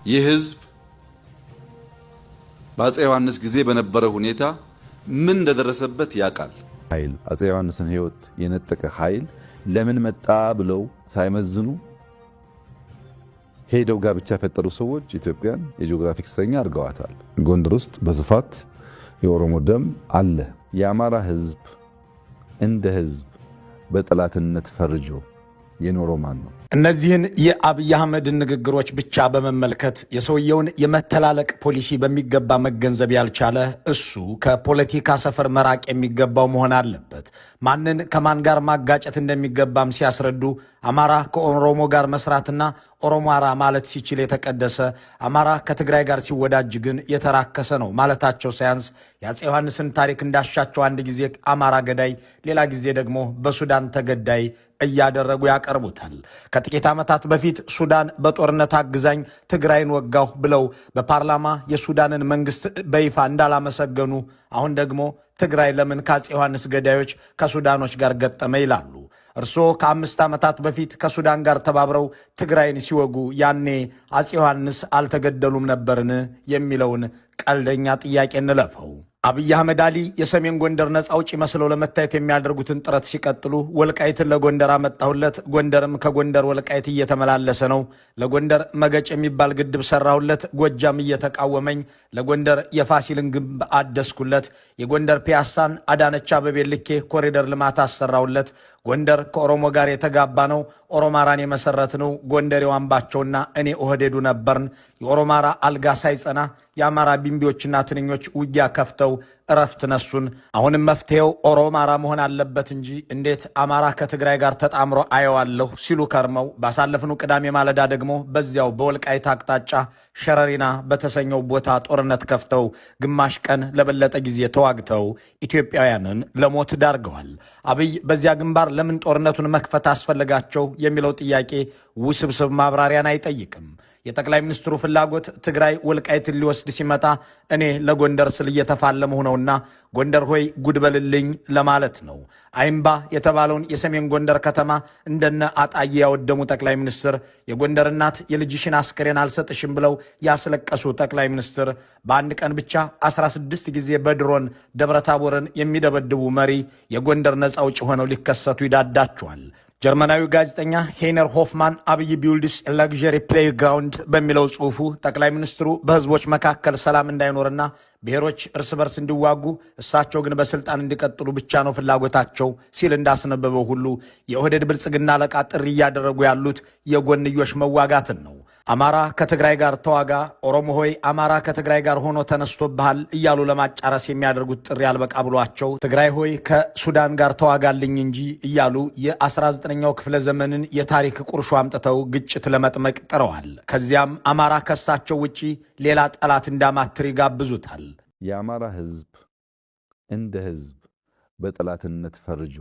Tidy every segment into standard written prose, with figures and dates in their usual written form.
ይህ ህዝብ በአፄ ዮሐንስ ጊዜ በነበረ ሁኔታ ምን እንደደረሰበት ያውቃል። ኃይል አፄ ዮሐንስን ህይወት የነጠቀ ኃይል ለምን መጣ ብለው ሳይመዝኑ ሄደው ጋብቻ የፈጠሩ ሰዎች ኢትዮጵያን የጂኦግራፊክ እስረኛ አድርገዋታል። ጎንደር ውስጥ በስፋት የኦሮሞ ደም አለ። የአማራ ህዝብ እንደ ህዝብ በጠላትነት ፈርጆ የኖረው ማን ነው? እነዚህን የአብይ አህመድን ንግግሮች ብቻ በመመልከት የሰውየውን የመተላለቅ ፖሊሲ በሚገባ መገንዘብ ያልቻለ እሱ ከፖለቲካ ሰፈር መራቅ የሚገባው መሆን አለበት። ማንን ከማን ጋር ማጋጨት እንደሚገባም ሲያስረዱ አማራ ከኦሮሞ ጋር መስራትና ኦሮማራ ማለት ሲችል የተቀደሰ፣ አማራ ከትግራይ ጋር ሲወዳጅ ግን የተራከሰ ነው ማለታቸው ሳያንስ የአፄ ዮሐንስን ታሪክ እንዳሻቸው አንድ ጊዜ አማራ ገዳይ፣ ሌላ ጊዜ ደግሞ በሱዳን ተገዳይ እያደረጉ ያቀርቡታል። ከጥቂት ዓመታት በፊት ሱዳን በጦርነት አግዛኝ ትግራይን ወጋሁ ብለው በፓርላማ የሱዳንን መንግስት በይፋ እንዳላመሰገኑ አሁን ደግሞ ትግራይ ለምን ከአፄ ዮሐንስ ገዳዮች ከሱዳኖች ጋር ገጠመ ይላሉ። እርስዎ ከ5 ዓመታት በፊት ከሱዳን ጋር ተባብረው ትግራይን ሲወጉ ያኔ አፄ ዮሐንስ አልተገደሉም ነበርን የሚለውን ቀልደኛ ጥያቄ እንለፈው። አብይ አህመድ አሊ የሰሜን ጎንደር ነፃ አውጪ መስለው ለመታየት የሚያደርጉትን ጥረት ሲቀጥሉ ወልቃይትን ለጎንደር አመጣሁለት፣ ጎንደርም ከጎንደር ወልቃይት እየተመላለሰ ነው፣ ለጎንደር መገጭ የሚባል ግድብ ሰራሁለት፣ ጎጃም እየተቃወመኝ፣ ለጎንደር የፋሲልን ግንብ አደስኩለት፣ የጎንደር ፒያሳን አዳነች አቤቤ ልኬ ኮሪደር ልማት አሰራሁለት፣ ጎንደር ከኦሮሞ ጋር የተጋባ ነው፣ ኦሮማራን የመሰረት ነው፣ ጎንደሬው አምባቸውና እኔ ኦህዴዱ ነበርን፣ የኦሮማራ አልጋ ሳይጸና የአማራ ቢምቢዎችና ትንኞች ውጊያ ከፍተው እረፍት ነሱን። አሁንም መፍትሄው ኦሮማራ መሆን አለበት እንጂ እንዴት አማራ ከትግራይ ጋር ተጣምሮ አየዋለሁ ሲሉ ከርመው ባሳለፍኑ ቅዳሜ ማለዳ ደግሞ በዚያው በወልቃይት አቅጣጫ ሸረሪና በተሰኘው ቦታ ጦርነት ከፍተው ግማሽ ቀን ለበለጠ ጊዜ ተዋግተው ኢትዮጵያውያንን ለሞት ዳርገዋል። አብይ በዚያ ግንባር ለምን ጦርነቱን መክፈት አስፈለጋቸው የሚለው ጥያቄ ውስብስብ ማብራሪያን አይጠይቅም። የጠቅላይ ሚኒስትሩ ፍላጎት ትግራይ ወልቃይትን ሊወስድ ሲመጣ እኔ ለጎንደር ስል እየተፋለምሁ ነውና ጎንደር ሆይ ጉድበልልኝ ለማለት ነው። አይምባ የተባለውን የሰሜን ጎንደር ከተማ እንደነ አጣዬ ያወደሙ ጠቅላይ ሚኒስትር፣ የጎንደር እናት የልጅሽን አስከሬን አልሰጥሽም ብለው ያስለቀሱ ጠቅላይ ሚኒስትር፣ በአንድ ቀን ብቻ 16 ጊዜ በድሮን ደብረታቦርን የሚደበድቡ መሪ የጎንደር ነፃ አውጪ ሆነው ሊከሰቱ ይዳዳቸዋል። ጀርመናዊ ጋዜጠኛ ሄይነር ሆፍማን አብይ ቢውልድስ ለግዠሪ ፕሌይግራውንድ በሚለው ጽሑፉ ጠቅላይ ሚኒስትሩ በህዝቦች መካከል ሰላም እንዳይኖርና ብሔሮች እርስ በርስ እንዲዋጉ እሳቸው ግን በስልጣን እንዲቀጥሉ ብቻ ነው ፍላጎታቸው ሲል እንዳስነበበው ሁሉ የኦህዴድ ብልጽግና አለቃ ጥሪ እያደረጉ ያሉት የጎንዮሽ መዋጋትን ነው። አማራ ከትግራይ ጋር ተዋጋ፣ ኦሮሞ ሆይ አማራ ከትግራይ ጋር ሆኖ ተነስቶብሃል እያሉ ለማጫረስ የሚያደርጉት ጥሪ አልበቃ ብሏቸው ትግራይ ሆይ ከሱዳን ጋር ተዋጋልኝ እንጂ እያሉ የ19ኛው ክፍለ ዘመንን የታሪክ ቁርሾ አምጥተው ግጭት ለመጥመቅ ጥረዋል። ከዚያም አማራ ከሳቸው ውጪ ሌላ ጠላት እንዳማትር ይጋብዙታል። የአማራ ህዝብ እንደ ህዝብ በጠላትነት ፈርጆ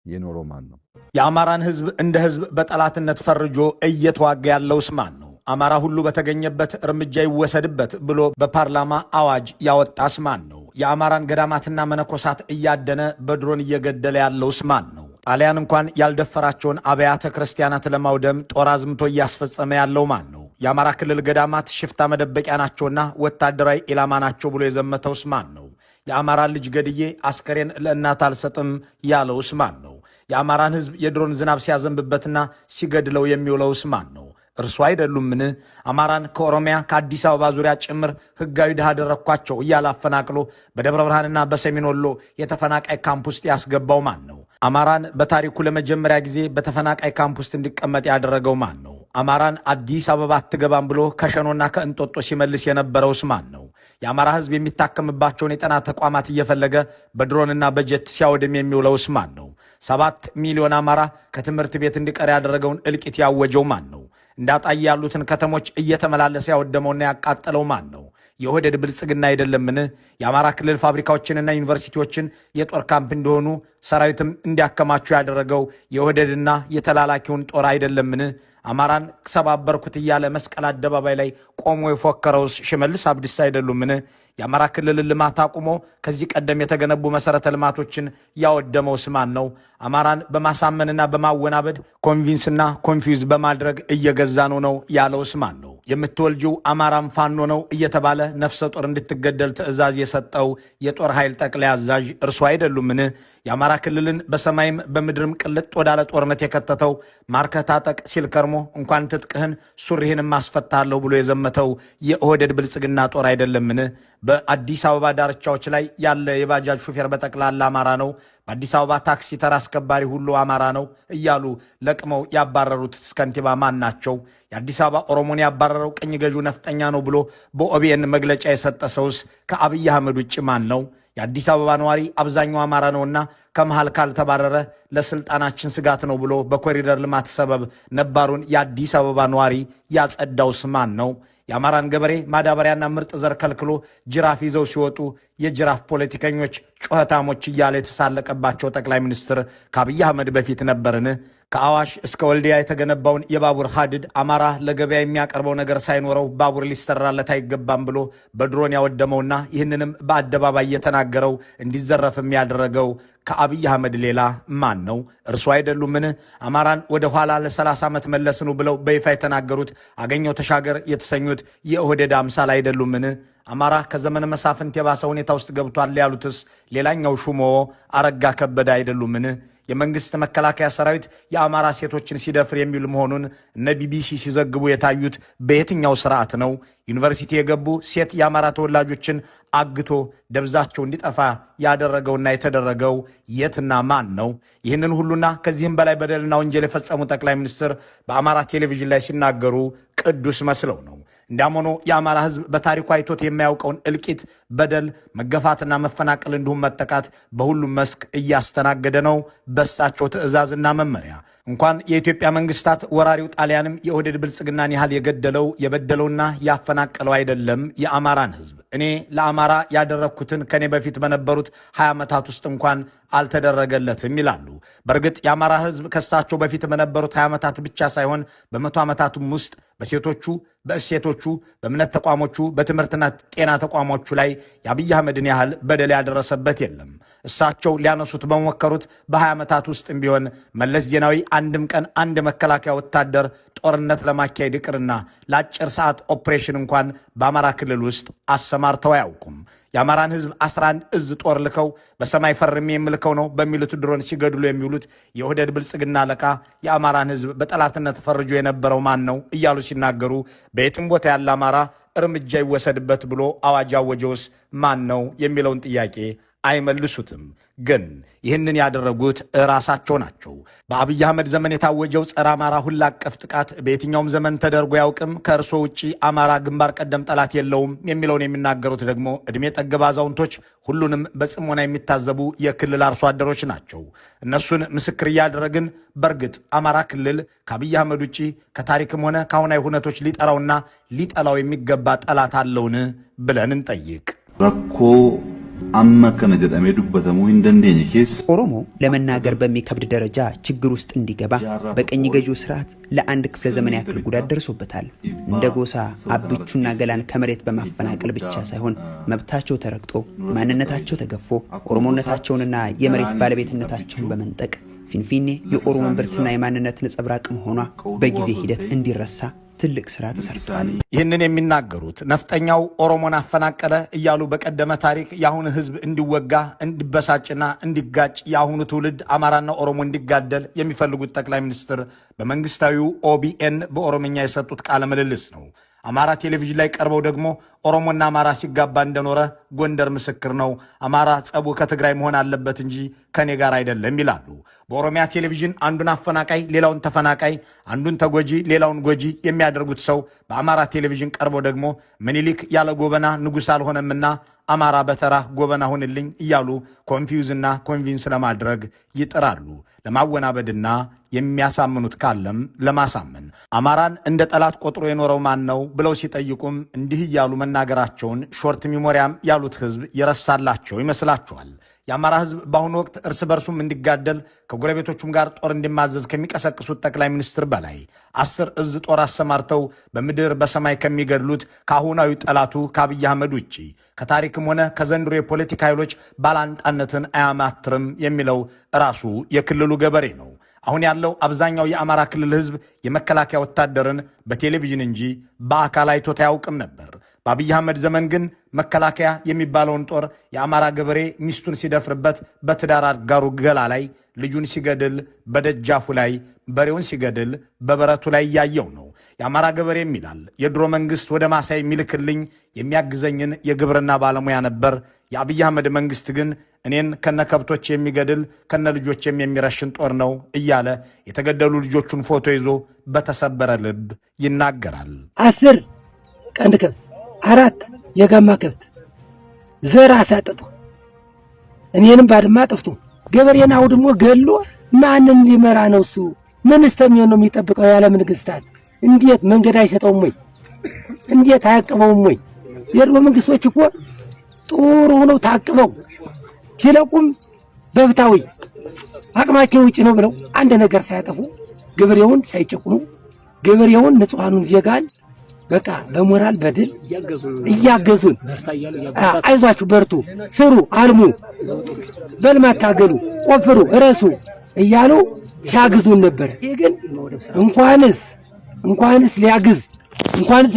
የኖረው ማን ነው? የአማራን ህዝብ እንደ ህዝብ በጠላትነት ፈርጆ እየተዋጋ ያለውስ ማን ነው? አማራ ሁሉ በተገኘበት እርምጃ ይወሰድበት ብሎ በፓርላማ አዋጅ ያወጣስ ማን ነው? የአማራን ገዳማትና መነኮሳት እያደነ በድሮን እየገደለ ያለውስ ማን ነው? ጣሊያን እንኳን ያልደፈራቸውን አብያተ ክርስቲያናት ለማውደም ጦር አዝምቶ እያስፈጸመ ያለው ማን ነው? የአማራ ክልል ገዳማት ሽፍታ መደበቂያ ናቸውና ወታደራዊ ኢላማ ናቸው ብሎ የዘመተውስ ማን ነው? የአማራን ልጅ ገድዬ አስከሬን ለእናት አልሰጥም ያለውስ ማን ነው? የአማራን ህዝብ የድሮን ዝናብ ሲያዘንብበትና ሲገድለው የሚውለውስ ማን ነው? እርሱ አይደሉምን? አማራን ከኦሮሚያ ከአዲስ አበባ ዙሪያ ጭምር ህጋዊ ድሃ አደረግኳቸው እያለ አፈናቅሎ በደብረ ብርሃንና በሰሜን ወሎ የተፈናቃይ ካምፕ ውስጥ ያስገባው ማን ነው? አማራን በታሪኩ ለመጀመሪያ ጊዜ በተፈናቃይ ካምፕ ውስጥ እንዲቀመጥ ያደረገው ማን ነው? አማራን አዲስ አበባ አትገባም ብሎ ከሸኖና ከእንጦጦ ሲመልስ የነበረውስ ማን ነው? የአማራ ህዝብ የሚታከምባቸውን የጤና ተቋማት እየፈለገ በድሮንና በጀት ሲያወድም የሚውለውስ ማን ነው? 7 ሚሊዮን አማራ ከትምህርት ቤት እንዲቀር ያደረገውን እልቂት ያወጀው ማን ነው? እንዳጣይ ያሉትን ከተሞች እየተመላለሰ ያወደመውና ያቃጠለው ማን ነው? የኦህዴድ ብልጽግና አይደለምን? የአማራ ክልል ፋብሪካዎችንና ዩኒቨርሲቲዎችን የጦር ካምፕ እንዲሆኑ ሰራዊትም እንዲያከማቹ ያደረገው የኦህዴድና የተላላኪውን ጦር አይደለምን? አማራን ሰባበርኩት እያለ መስቀል አደባባይ ላይ ቆሞ የፎከረውስ ሽመልስ አብዲሳ አይደሉምን? የአማራ ክልል ልማት አቁሞ ከዚህ ቀደም የተገነቡ መሰረተ ልማቶችን ያወደመውስ ማን ነው? አማራን በማሳመንና በማወናበድ ኮንቪንስና ኮንፊውዝ በማድረግ እየገዛ ነው ያለውስ ማን ነው? የምትወልጂው አማራም ፋኖ ነው እየተባለ ነፍሰ ጦር እንድትገደል ትዕዛዝ የሰጠው የጦር ኃይል ጠቅላይ አዛዥ እርሱ አይደሉምን? የአማራ ክልልን በሰማይም በምድርም ቅልጥ ወዳለ ጦርነት የከተተው ማርከህ ታጠቅ ሲል ከርሞ እንኳን ትጥቅህን ሱሪህንም አስፈታለሁ ብሎ የዘመተው የኦህዴድ ብልጽግና ጦር አይደለምን? በአዲስ አበባ ዳርቻዎች ላይ ያለ የባጃጅ ሹፌር በጠቅላላ አማራ ነው፣ በአዲስ አበባ ታክሲ ተራ አስከባሪ ሁሉ አማራ ነው እያሉ ለቅመው ያባረሩት ከንቲባ ማን ናቸው? የአዲስ አበባ ኦሮሞን ያባረረው ቅኝ ገዢው ነፍጠኛ ነው ብሎ በኦቢኤን መግለጫ የሰጠ ሰውስ ከአብይ አህመድ ውጭ ማን ነው? የአዲስ አበባ ነዋሪ አብዛኛው አማራ ነውና ከመሃል ካልተባረረ ለስልጣናችን ስጋት ነው ብሎ በኮሪደር ልማት ሰበብ ነባሩን የአዲስ አበባ ነዋሪ ያጸዳውስ ማን ነው? የአማራን ገበሬ ማዳበሪያና ምርጥ ዘር ከልክሎ ጅራፍ ይዘው ሲወጡ የጅራፍ ፖለቲከኞች ጩኸታሞች እያለ የተሳለቀባቸው ጠቅላይ ሚኒስትር ከአብይ አህመድ በፊት ነበርን? ከአዋሽ እስከ ወልዲያ የተገነባውን የባቡር ሀዲድ አማራ ለገበያ የሚያቀርበው ነገር ሳይኖረው ባቡር ሊሰራለት አይገባም ብሎ በድሮን ያወደመውና ይህንንም በአደባባይ የተናገረው እንዲዘረፍም ያደረገው ከአብይ አህመድ ሌላ ማን ነው? እርሱ አይደሉምን? አማራን ወደ ኋላ ለ30 ዓመት መለስኑ ብለው በይፋ የተናገሩት አገኘው ተሻገር የተሰኙት የኦህዴድ አምሳል አይደሉምን? አማራ ከዘመነ መሳፍንት የባሰ ሁኔታ ውስጥ ገብቷል ያሉትስ ሌላኛው ሹሞ አረጋ ከበደ አይደሉምን? የመንግስት መከላከያ ሰራዊት የአማራ ሴቶችን ሲደፍር የሚል መሆኑን እነ ቢቢሲ ሲዘግቡ የታዩት በየትኛው ስርዓት ነው? ዩኒቨርሲቲ የገቡ ሴት የአማራ ተወላጆችን አግቶ ደብዛቸው እንዲጠፋ ያደረገውና የተደረገው የትና ማን ነው? ይህንን ሁሉና ከዚህም በላይ በደልና ወንጀል የፈጸሙ ጠቅላይ ሚኒስትር በአማራ ቴሌቪዥን ላይ ሲናገሩ ቅዱስ መስለው ነው። እንዲያም ሆኖ የአማራ ሕዝብ በታሪኩ አይቶት የማያውቀውን እልቂት፣ በደል፣ መገፋትና መፈናቀል እንዲሁም መጠቃት በሁሉም መስክ እያስተናገደ ነው በሳቸው ትዕዛዝና መመሪያ። እንኳን የኢትዮጵያ መንግስታት ወራሪው ጣሊያንም የኦህዴድ ብልጽግናን ያህል የገደለው የበደለውና ያፈናቀለው አይደለም የአማራን ሕዝብ። እኔ ለአማራ ያደረግኩትን ከኔ በፊት በነበሩት 20 ዓመታት ውስጥ እንኳን አልተደረገለትም ይላሉ። በእርግጥ የአማራ ሕዝብ ከሳቸው በፊት በነበሩት 20 ዓመታት ብቻ ሳይሆን በመቶ ዓመታቱም ውስጥ በሴቶቹ፣ በእሴቶቹ፣ በእምነት ተቋሞቹ፣ በትምህርትና ጤና ተቋሞቹ ላይ የአብይ አህመድን ያህል በደል ያደረሰበት የለም። እሳቸው ሊያነሱት በሞከሩት በ20 ዓመታት ውስጥም ቢሆን መለስ ዜናዊ አንድም ቀን አንድ መከላከያ ወታደር ጦርነት ለማካሄድ ይቅርና ለአጭር ሰዓት ኦፕሬሽን እንኳን በአማራ ክልል ውስጥ አሰማርተው አያውቁም። የአማራን ሕዝብ 11 እዝ ጦር ልከው በሰማይ ፈርሜ የምልከው ነው በሚሉት ድሮን ሲገድሉ የሚውሉት የኦህዴድ ብልጽግና አለቃ የአማራን ሕዝብ በጠላትነት ፈርጆ የነበረው ማን ነው እያሉ ሲናገሩ በየትም ቦታ ያለ አማራ እርምጃ ይወሰድበት ብሎ አዋጅ አወጀውስ ማን ነው የሚለውን ጥያቄ አይመልሱትም። ግን ይህንን ያደረጉት ራሳቸው ናቸው። በአብይ አህመድ ዘመን የታወጀው ጸረ አማራ ሁላ አቀፍ ጥቃት በየትኛውም ዘመን ተደርጎ ያውቅም፣ ከእርሶ ውጭ አማራ ግንባር ቀደም ጠላት የለውም የሚለውን የሚናገሩት ደግሞ ዕድሜ ጠገብ አዛውንቶች፣ ሁሉንም በጽሞና የሚታዘቡ የክልል አርሶ አደሮች ናቸው። እነሱን ምስክር እያደረግን በእርግጥ አማራ ክልል ከአብይ አህመድ ውጭ ከታሪክም ሆነ ከአሁናዊ ሁነቶች ሊጠራውና ሊጠላው የሚገባ ጠላት አለውን ብለን እንጠይቅ። ረኮ አመከነ ጀዳሜ ዱበተሙ እንደንደኝ ኬስ ኦሮሞ ለመናገር በሚከብድ ደረጃ ችግር ውስጥ እንዲገባ በቀኝ ገዢው ስርዓት ለአንድ ክፍለ ዘመን ያክል ጉዳት ደርሶበታል። እንደ ጎሳ አብቹና ገላን ከመሬት በማፈናቀል ብቻ ሳይሆን መብታቸው ተረግጦ ማንነታቸው ተገፎ ኦሮሞነታቸውንና የመሬት ባለቤትነታቸውን በመንጠቅ ፊንፊኔ የኦሮሞ ብርትና የማንነት ነጸብራቅም ሆኗ በጊዜ ሂደት እንዲረሳ ትልቅ ስራ ተሰርቷል። ይህንን የሚናገሩት ነፍጠኛው ኦሮሞን አፈናቀለ እያሉ በቀደመ ታሪክ የአሁኑ ህዝብ እንዲወጋ እንዲበሳጭና እንዲጋጭ የአሁኑ ትውልድ አማራና ኦሮሞ እንዲጋደል የሚፈልጉት ጠቅላይ ሚኒስትር በመንግስታዊው ኦቢኤን በኦሮምኛ የሰጡት ቃለ ምልልስ ነው። አማራ ቴሌቪዥን ላይ ቀርበው ደግሞ ኦሮሞና አማራ ሲጋባ እንደኖረ ጎንደር ምስክር ነው፣ አማራ ጸቡ ከትግራይ መሆን አለበት እንጂ ከኔ ጋር አይደለም ይላሉ። በኦሮሚያ ቴሌቪዥን አንዱን አፈናቃይ ሌላውን ተፈናቃይ፣ አንዱን ተጎጂ ሌላውን ጎጂ የሚያደርጉት ሰው በአማራ ቴሌቪዥን ቀርበው ደግሞ ምኒልክ ያለ ጎበና ንጉሥ አልሆነምና አማራ በተራ ጎበና ሁንልኝ እያሉ ኮንፊውዝና ኮንቪንስ ለማድረግ ይጥራሉ። ለማወናበድና የሚያሳምኑት ካለም ለማሳመን። አማራን እንደ ጠላት ቆጥሮ የኖረው ማን ነው ብለው ሲጠይቁም እንዲህ እያሉ መናገራቸውን ሾርት ሚሞሪያም ያሉት ህዝብ የረሳላቸው ይመስላቸዋል። የአማራ ህዝብ በአሁኑ ወቅት እርስ በርሱም እንዲጋደል ከጎረቤቶቹም ጋር ጦር እንዲማዘዝ ከሚቀሰቅሱት ጠቅላይ ሚኒስትር በላይ 10 እዝ ጦር አሰማርተው በምድር በሰማይ ከሚገድሉት ከአሁናዊ ጠላቱ ከአብይ አህመድ ውጭ ከታሪክም ሆነ ከዘንድሮ የፖለቲካ ኃይሎች ባላንጣነትን አያማትርም የሚለው ራሱ የክልሉ ገበሬ ነው። አሁን ያለው አብዛኛው የአማራ ክልል ህዝብ የመከላከያ ወታደርን በቴሌቪዥን እንጂ በአካል አይቶት አያውቅም ነበር። በአብይ አህመድ ዘመን ግን መከላከያ የሚባለውን ጦር የአማራ ገበሬ ሚስቱን ሲደፍርበት በትዳር አጋሩ ገላ ላይ ልጁን ሲገድል በደጃፉ ላይ በሬውን ሲገድል በበረቱ ላይ እያየው ነው። የአማራ ገበሬ ይላል የድሮ መንግስት ወደ ማሳይ የሚልክልኝ የሚያግዘኝን የግብርና ባለሙያ ነበር። የአብይ አህመድ መንግስት ግን እኔን ከነከብቶች የሚገድል ከነ ልጆችም የሚረሽን ጦር ነው እያለ የተገደሉ ልጆቹን ፎቶ ይዞ በተሰበረ ልብ ይናገራል። 10 ቀንድ ከብት 4 የጋማ ከብት ዘር አሳጥቶ እኔንም ባድማ ጥፍቶ ገበሬን አውድሞ ገሎ ማንን ሊመራ ነው? እሱ ምንስ ተሚሆን ነው የሚጠብቀው? ያለ መንግስታት እንዴት መንገድ አይሰጠውም ወይ? እንዴት አያቅበውም ወይ? የድሮ መንግስቶች እኮ ጥሩ ሆነው ታቅበው ሲለቁም በፍታዊ አቅማቸው ውጪ ነው ብለው አንድ ነገር ሳያጠፉ ገበሬውን ሳይጨቁኑ ገበሬውን ንጹሃኑን ዜጋን በቃ በሞራል በድል እያገዙን አይዟችሁ በርቱ፣ ስሩ፣ አልሙ፣ በልማት ታገሉ፣ ቆፍሩ፣ እረሱ እያሉ ሲያግዙን ነበር። ይሄ ግን እንኳንስ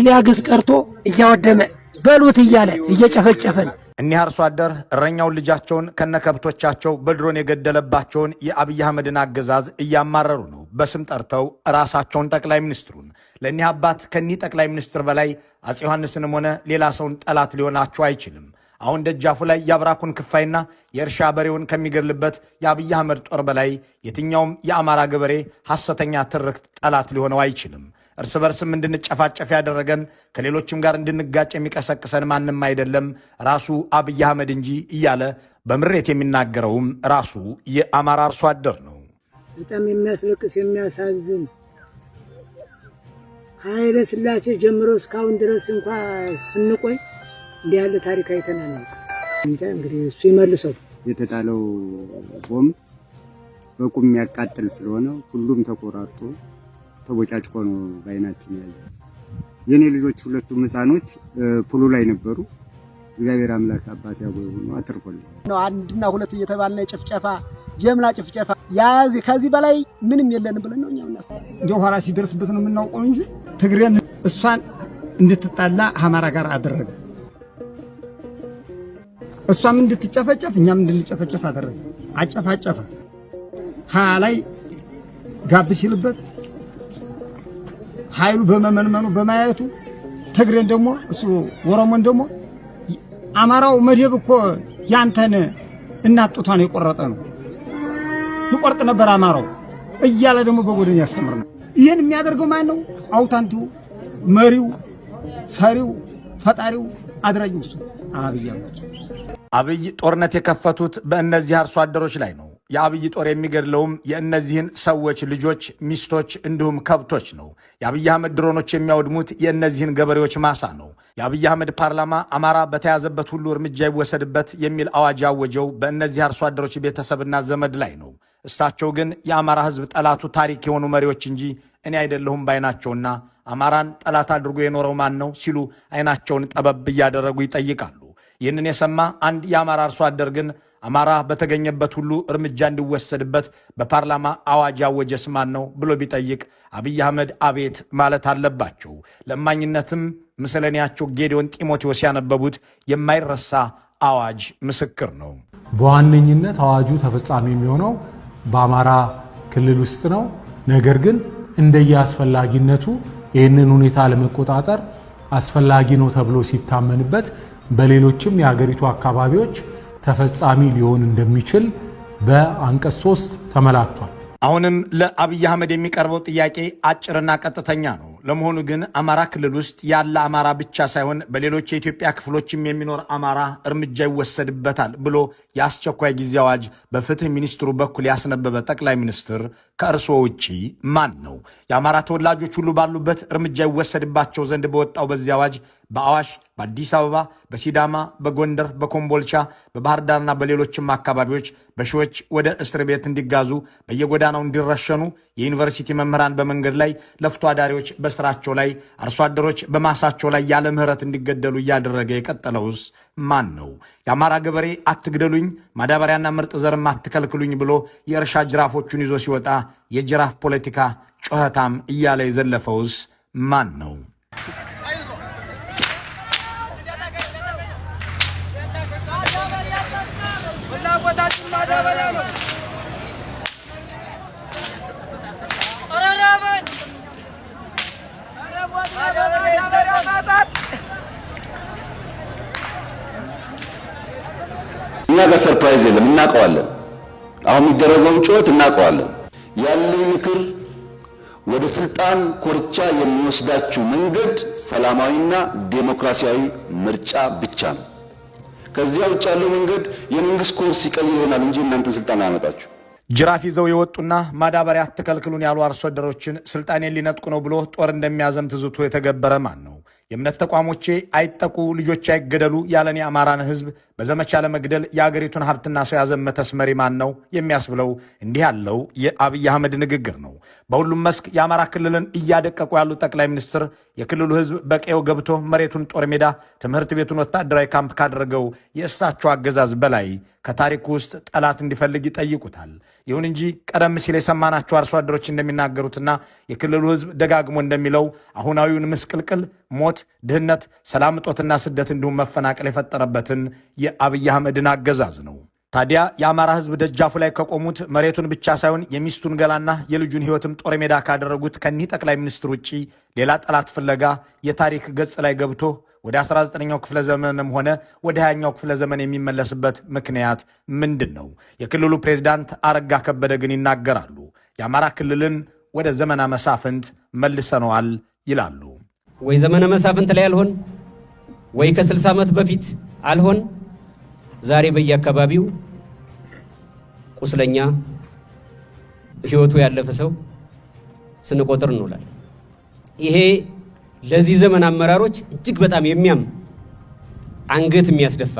ሊያግዝ ቀርቶ እያወደመ በሉት እያለ እየጨፈጨፈን እኒህ አርሶ አደር እረኛውን ልጃቸውን ከነከብቶቻቸው በድሮን የገደለባቸውን የአብይ አህመድን አገዛዝ እያማረሩ ነው። በስም ጠርተው ራሳቸውን ጠቅላይ ሚኒስትሩን። ለእኒህ አባት ከኒህ ጠቅላይ ሚኒስትር በላይ አፄ ዮሐንስንም ሆነ ሌላ ሰውን ጠላት ሊሆናቸው አይችልም። አሁን ደጃፉ ላይ የአብራኩን ክፋይና የእርሻ በሬውን ከሚገድልበት የአብይ አህመድ ጦር በላይ የትኛውም የአማራ ገበሬ ሐሰተኛ ትርክት ጠላት ሊሆነው አይችልም። እርስ በርስም እንድንጨፋጨፍ ያደረገን ከሌሎችም ጋር እንድንጋጭ የሚቀሰቅሰን ማንም አይደለም ራሱ አብይ አህመድ እንጂ እያለ በምሬት የሚናገረውም ራሱ የአማራ አርሶ አደር ነው። በጣም የሚያስለቅስ የሚያሳዝን ኃይለ ሥላሴ ጀምሮ እስካሁን ድረስ እንኳን ስንቆይ እንዲህ ያለ ታሪክ አይተናል። እንግዲህ እሱ ይመልሰው። የተጣለው ቦምብ በቁም የሚያቃጥል ስለሆነ ሁሉም ተቆራርጦ ተቦጫጭቆ ነው ባይናችን ያለ። የኔ ልጆች ሁለቱም ህፃኖች ፑሉ ላይ ነበሩ። እግዚአብሔር አምላክ አባት ያጎይ ሆኖ አትርፎልኝ ነው። 1 እና 2 እየተባለ ጭፍጨፋ ጀምላ ጭፍጨፋ ያዚ ከዚህ በላይ ምንም የለንም ብለን ነው እኛው እንደ ኋላ ሲደርስበት ነው የምናውቀው እንጂ ትግሬን እሷን እንድትጣላ አማራ ጋር አደረገ። እሷም እንድትጨፈጨፍ እኛም እንድንጨፈጨፍ አደረገ። አጨፋጨፈ ላይ ጋብ ሲልበት ኃይሉ በመመንመኑ በማየቱ ትግሬን ደግሞ እሱ ወሮሞን ደግሞ አማራው መደብ እኮ ያንተን እናጥቷን የቆረጠ ነው ይቆርጥ ነበር አማራው እያለ ደግሞ በጎደኛ ያስተምር ነው። ይሄን የሚያደርገው ማን ነው? አውታንቱ መሪው ሰሪው ፈጣሪው አድራጊው እሱ አብይ ጦርነት የከፈቱት በእነዚህ አርሶ አደሮች ላይ ነው። የአብይ ጦር የሚገድለውም የእነዚህን ሰዎች ልጆች፣ ሚስቶች እንዲሁም ከብቶች ነው። የአብይ አህመድ ድሮኖች የሚያወድሙት የእነዚህን ገበሬዎች ማሳ ነው። የአብይ አህመድ ፓርላማ አማራ በተያዘበት ሁሉ እርምጃ ይወሰድበት የሚል አዋጅ ያወጀው በእነዚህ አርሶ አደሮች ቤተሰብና ዘመድ ላይ ነው። እሳቸው ግን የአማራ ሕዝብ ጠላቱ ታሪክ የሆኑ መሪዎች እንጂ እኔ አይደለሁም ባይናቸውና አማራን ጠላት አድርጎ የኖረው ማን ነው ሲሉ አይናቸውን ጠበብ እያደረጉ ይጠይቃሉ። ይህንን የሰማ አንድ የአማራ አርሶ አደር ግን አማራ በተገኘበት ሁሉ እርምጃ እንዲወሰድበት በፓርላማ አዋጅ ያወጀስ ማን ነው ብሎ ቢጠይቅ አብይ አህመድ አቤት ማለት አለባቸው። ለማኝነትም ምስለኔያቸው ጌዲዮን ጢሞቴዎስ ያነበቡት የማይረሳ አዋጅ ምስክር ነው። በዋነኝነት አዋጁ ተፈጻሚ የሚሆነው በአማራ ክልል ውስጥ ነው። ነገር ግን እንደየአስፈላጊነቱ ይህንን ሁኔታ ለመቆጣጠር አስፈላጊ ነው ተብሎ ሲታመንበት በሌሎችም የሀገሪቱ አካባቢዎች ተፈጻሚ ሊሆን እንደሚችል በአንቀጽ 3 ተመላክቷል። አሁንም ለአብይ አህመድ የሚቀርበው ጥያቄ አጭርና ቀጥተኛ ነው። ለመሆኑ ግን አማራ ክልል ውስጥ ያለ አማራ ብቻ ሳይሆን በሌሎች የኢትዮጵያ ክፍሎችም የሚኖር አማራ እርምጃ ይወሰድበታል ብሎ የአስቸኳይ ጊዜ አዋጅ በፍትህ ሚኒስትሩ በኩል ያስነበበ ጠቅላይ ሚኒስትር ከእርስዎ ውጪ ማን ነው? የአማራ ተወላጆች ሁሉ ባሉበት እርምጃ ይወሰድባቸው ዘንድ በወጣው በዚህ አዋጅ በአዋሽ፣ በአዲስ አበባ፣ በሲዳማ፣ በጎንደር፣ በኮምቦልቻ፣ በባህር ዳርና በሌሎችም አካባቢዎች በሺዎች ወደ እስር ቤት እንዲጋዙ፣ በየጎዳናው እንዲረሸኑ፣ የዩኒቨርሲቲ መምህራን በመንገድ ላይ፣ ለፍቶ አዳሪዎች በስራቸው ላይ፣ አርሶ አደሮች በማሳቸው ላይ ያለ ምህረት እንዲገደሉ እያደረገ የቀጠለውስ ማን ነው? የአማራ ገበሬ አትግደሉኝ፣ ማዳበሪያና ምርጥ ዘርም አትከልክሉኝ ብሎ የእርሻ ጅራፎቹን ይዞ ሲወጣ የጅራፍ ፖለቲካ ጩኸታም እያለ የዘለፈውስ ማን ነው? እኛ ጋር ሰርፕራይዝ የለም፣ እናውቀዋለን። አሁን የሚደረገውን ጩኸት እናውቀዋለን። ያለኝ ምክር ወደ ስልጣን ኮርቻ የሚወስዳችሁ መንገድ ሰላማዊና ዴሞክራሲያዊ ምርጫ ብቻ ነው። ከዚያ ውጭ ያለው መንገድ የመንግስት ኮርስ ይቀይር ይሆናል እንጂ እናንተን ስልጣን አያመጣችሁ። ጅራፍ ይዘው የወጡና ማዳበሪያ አትከልክሉን ያሉ አርሶ አደሮችን ስልጣኔን ሊነጥቁ ነው ብሎ ጦር እንደሚያዘምት ዝቶ የተገበረ ማን ነው? የእምነት ተቋሞቼ አይጠቁ፣ ልጆች አይገደሉ ያለን የአማራን ህዝብ በዘመቻ ለመግደል የአገሪቱን ሀብትና ሰው ያዘመተስ መሪ ማን ነው የሚያስብለው እንዲህ ያለው የአብይ አህመድ ንግግር ነው። በሁሉም መስክ የአማራ ክልልን እያደቀቁ ያሉ ጠቅላይ ሚኒስትር የክልሉ ህዝብ በቀየው ገብቶ መሬቱን ጦር ሜዳ፣ ትምህርት ቤቱን ወታደራዊ ካምፕ ካደረገው የእሳቸው አገዛዝ በላይ ከታሪኩ ውስጥ ጠላት እንዲፈልግ ይጠይቁታል። ይሁን እንጂ ቀደም ሲል የሰማናቸው አርሶ አደሮች እንደሚናገሩትና የክልሉ ህዝብ ደጋግሞ እንደሚለው አሁናዊውን ምስቅልቅል ሞት፣ ድህነት፣ ሰላም እጦትና ስደት እንዲሁም መፈናቀል የፈጠረበትን የአብይ አህመድን አገዛዝ ነው። ታዲያ የአማራ ህዝብ ደጃፉ ላይ ከቆሙት መሬቱን ብቻ ሳይሆን የሚስቱን ገላና የልጁን ህይወትም ጦር ሜዳ ካደረጉት ከኒህ ጠቅላይ ሚኒስትር ውጪ ሌላ ጠላት ፍለጋ የታሪክ ገጽ ላይ ገብቶ ወደ 19ኛው ክፍለ ዘመንም ሆነ ወደ 20ኛው ክፍለ ዘመን የሚመለስበት ምክንያት ምንድን ነው? የክልሉ ፕሬዝዳንት አረጋ ከበደ ግን ይናገራሉ። የአማራ ክልልን ወደ ዘመነ መሳፍንት መልሰነዋል ይላሉ። ወይ ዘመነ መሳፍንት ላይ አልሆን፣ ወይ ከ60 ዓመት በፊት አልሆን፣ ዛሬ በየአካባቢው ቁስለኛ ህይወቱ ያለፈ ሰው ስንቆጥር እንውላለን። ይሄ ለዚህ ዘመን አመራሮች እጅግ በጣም የሚያም አንገት የሚያስደፋ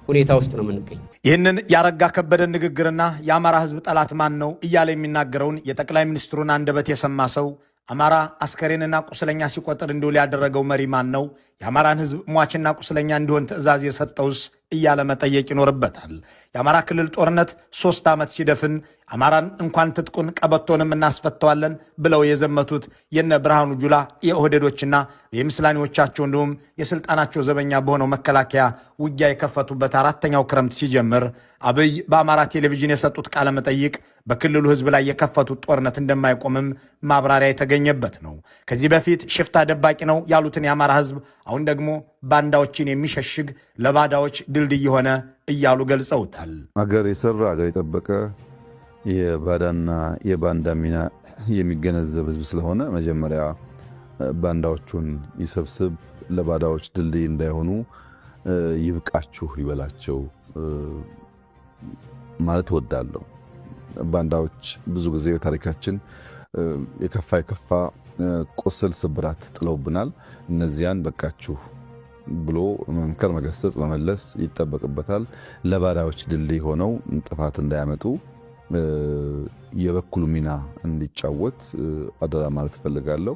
ሁኔታ ውስጥ ነው የምንገኘው። ይህንን ያረጋ ከበደን ንግግርና የአማራ ህዝብ ጠላት ማን ነው እያለ የሚናገረውን የጠቅላይ ሚኒስትሩን አንደበት የሰማ ሰው አማራ አስከሬንና ቁስለኛ ሲቆጥር እንዲውል ያደረገው መሪ ማን ነው? የአማራን ህዝብ ሟችና ቁስለኛ እንዲሆን ትዕዛዝ የሰጠውስ እያለ መጠየቅ ይኖርበታል። የአማራ ክልል ጦርነት 3 ዓመት ሲደፍን አማራን እንኳን ትጥቁን ቀበቶንም እናስፈተዋለን ብለው የዘመቱት የነ ብርሃኑ ጁላ የኦህዴዶችና የምስላኔዎቻቸው እንዲሁም የስልጣናቸው ዘበኛ በሆነው መከላከያ ውጊያ የከፈቱበት 4ኛው ክረምት ሲጀምር አብይ በአማራ ቴሌቪዥን የሰጡት ቃለ መጠይቅ በክልሉ ህዝብ ላይ የከፈቱት ጦርነት እንደማይቆምም ማብራሪያ የተገኘበት ነው። ከዚህ በፊት ሽፍታ ደባቂ ነው ያሉትን የአማራ ህዝብ አሁን ደግሞ ባንዳዎችን የሚሸሽግ ለባዳዎች ድልድይ ሆነ እያሉ ገልጸውታል። አገር የሰራ አገር የጠበቀ የባዳና የባንዳ ሚና የሚገነዘብ ህዝብ ስለሆነ መጀመሪያ ባንዳዎቹን ይሰብስብ፣ ለባዳዎች ድልድይ እንዳይሆኑ ይብቃችሁ ይበላቸው ማለት እወዳለሁ። ባንዳዎች ብዙ ጊዜ በታሪካችን የከፋ ቁስል ስብራት ጥለውብናል። እነዚያን በቃችሁ ብሎ መምከር፣ መገሰጽ፣ መመለስ ይጠበቅበታል። ለባዳዎች ድልድይ ሆነው ጥፋት እንዳያመጡ የበኩሉ ሚና እንዲጫወት አደራ ማለት እፈልጋለሁ።